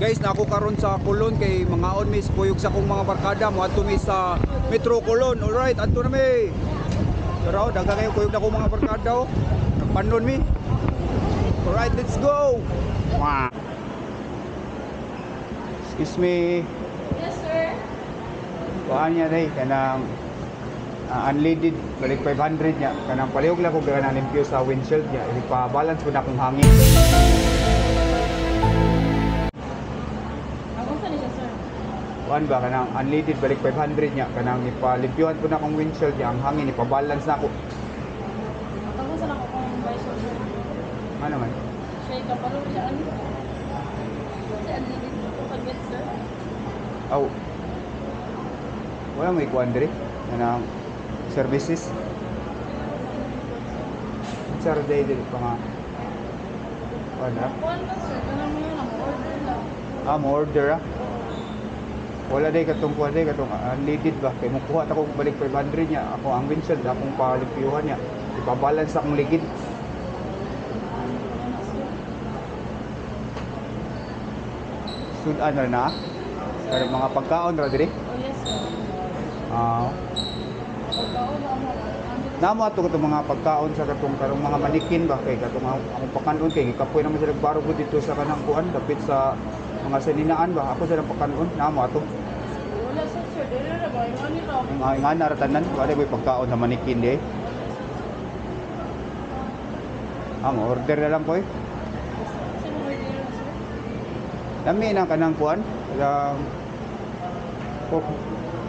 Guys, na ako karon sa Colon kay mga on mis kuyog sa kong mga barkada mo adto mi sa Metro Colon. Alright, adto na mi. Pero daga kayo kuyog na akong mga barkada oh. Nagpanon mi. Alright, let's go. Wow. Excuse me. Yes, sir. Kuhaan niya day kanang unleaded balik 500 niya kanang palihog lang ko kanang limpyo sa windshield niya ipa-balance ko na akong hangin. Kuhaan ba kanang unleaded balik 500 niya kanang ipalimpyuhan ko na akong windshield niya ang hangin ipa-balance na ako. Ako sa nako kung visor, sir. Ano man? Siya kapalo siya ano? Siya ano dito ko pag-get, sir. Aw. Wala may kuhaan diri kanang services. Sir day diri pa nga. Wala. Kuan ka, sir. Kanang mo yun, order lang. Mo order ah. Wala day katong kuha day katong unleaded ba kay mukuha ta ko balik 500 niya ako ang windshield akong palimpyuhan niya ipa-balance akong ligid. Sudan na pero mga pagkaon ra diri. Oh, yes, sir. Pagkaon na mo. Namo ato katong mga pagkaon sa katong karong mga manikin ba kay katong akong pakanon kay gikapoy naman sila baro gud dito sa kanang kuan dapit sa mga saninaan ba ako sa pakanon namo ato. Wala, sir. Dili ra ba? Yung ano ito? Ang nga naratanan wala may pagkaon sa manikin di. Ang order na lang ko eh. Sino mo dili ra, sir? Dami na kanang kuan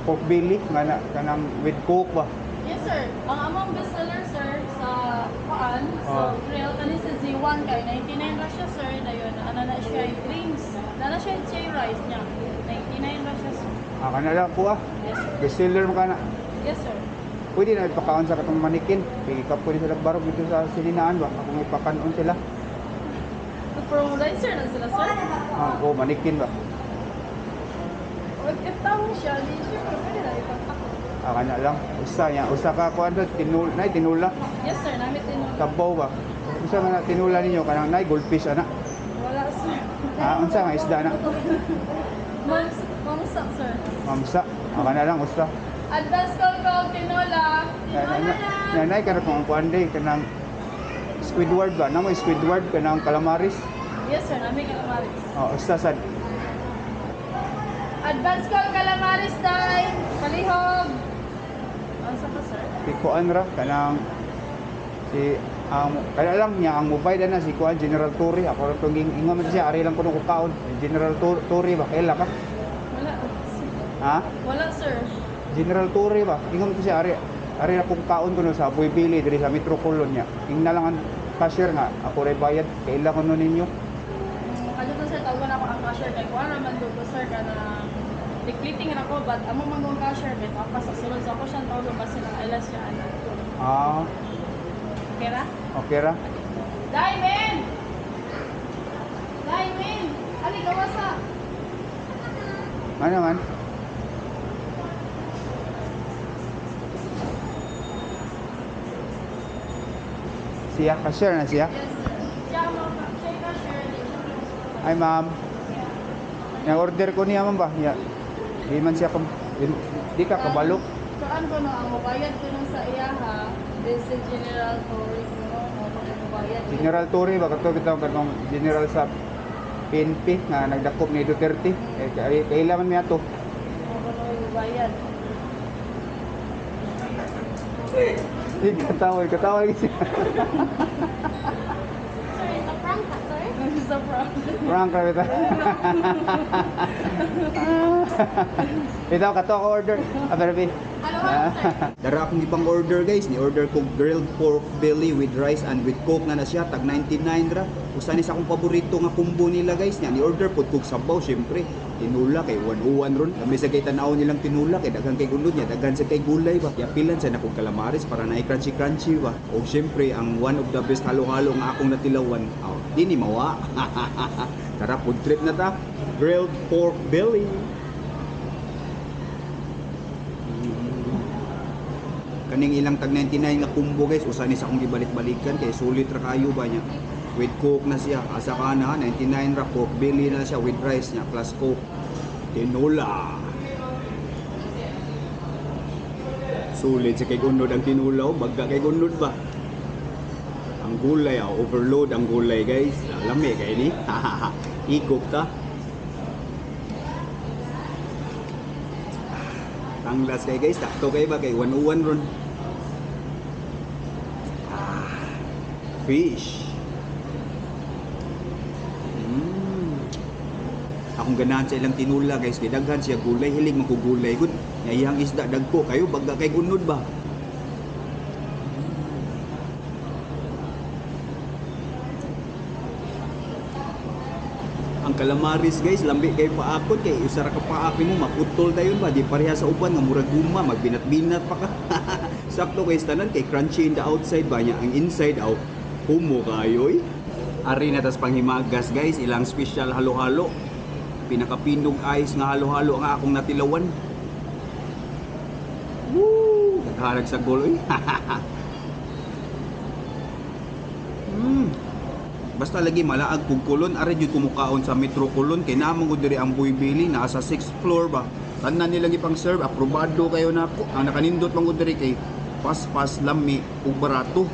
pork belly nga na kanang with coke ba. Yes, sir. Ang among bestseller, sir, sa paan, sa grill, kanin sa Z1 kay 99 ra siya, sir. Dayon, ano na siya, drinks. Dala siya yung rice niya. 99 ra siya, sir. Kana lang po ah. Yes, sir. Bestseller mo kana. Yes, sir. Pwede na ipakaon sa katong manikin. Kay kapoy sila barog dito sa sininaan ba. Akong ipakanon sila. From rice, sir, na sila, sir. Manikin ba. If tawag siya, di siya, pero pwede na ipagtakot. Kana lang. Usa ka kuan do tinula. Yes, sir. Namin tinulog. Kabaw ba. Usa man na tinula ninyo kanang nay goldfish ana. Wala, sir. Unsa nga isda na? Mamsa, sir. Mamsa. Kana lang usa. Advance call ko, tinola. Nanay kana kung kuan day kanang Squidward ba? Namo Squidward kanang calamaris. Yes, sir. Namin calamaris. Usa sad. Advance call calamaris, day. Palihog. Ano sa pa, sir? Kuan ra kanang si kaya lang niya ang mobile na si kuan General Turi ako ra tong ingon man siya ari lang kuno ko kaon General Turi ba kaila ka Wala. ha Wala, sir. General Turi ba ingon man siya ari akong kaon kuno sa Boy Billy diri sa Metro Colon niya ingna lang ang cashier nga ako ray bayad kaila kuno ninyo Ano to, sir? Tawagan ako ang cashier kay kuha naman doon, sir, ka na decliting na ako, but amo man kong cashier, bet ako pa sa sulod. So ako siyang tawag ba sila ilas siya, ano. Okay ra? Okay ra Diamond! Diamond! Ali, kawasa! ano man siya cashier na siya Yes, sir. Siya mo, siya yung cashier. ay ma'am yang order ko niya man ba ya di man siya di ka kabalo So, ano ko no, ang mabayad ko nung sa iya ha, this is General Tory ko no, ang mabayad. General Torre ba kato bitaw kanong general sa PNP nga nagdakop ni Duterte kailangan mi ato Ako no yung mabayad. katawag kasi Sir, it's a prank ka, sir? It's a prank. prank ra bitaw bitaw kato ko order aberbi Ano ba, sir? Dara akong ibang order guys, ni order ko grilled pork belly with rice and with coke na siya, tag 99 ra. Usa ni sa akong paborito nga combo nila guys, niya ni order pud kog sabaw syempre. Tinula kay 101 ron. Kami sa kay tan-aw nilang tinula kay daghan kay gulod niya, daghan sa kay gulay ba. Yapilan sa nakog calamares para na crunchy crunchy ba. O syempre ang one of the best halo-halo nga akong natilawan. Di ni mawa. Tara food trip na ta. Grilled pork belly. Kaning ilang tag 99 nga combo guys, usa ni sa akong gibalik-balikan kay sulit ra kayo ba niya. with coke na siya. Asa ka na 99 ra pork belly na siya with rice niya plus coke. Tinola. Sulit sa kay gunod ang tinula, bagga kay gunod ba? Ang gulay, overload ang gulay guys. Lami kay ni. Ikop ta. Tanglas kay guys, takto kay ba kay 101 ron. Fish. Akong ganahan sa ilang tinula guys, kay daghan siya gulay, hilig man ko gulay gud. Iyang isda dagko kayo bagga kay gunod ba? Ang calamaris guys, lambi kay paakot kay usara ka paak mo maputol dayon ba di pareha sa uban nga murag guma magbinat-binat pa ka. Sakto kay tanan kay crunchy in the outside ba nya ang inside out humo kayoy. Ari na tas panghimagas guys, ilang special halo-halo. Pinakapinog ice nga halo-halo nga akong natilawan. Woo! Nagharag sa guloy. Basta lagi malaag kog kulon, ari jud kumukaon sa Metro Kulon kay naman ko diri ang buybili naa sa 6th floor ba. Tanan nila gipang serve, aprobado kayo nako. Ang nakanindot man ko diri kay pas lami ug barato.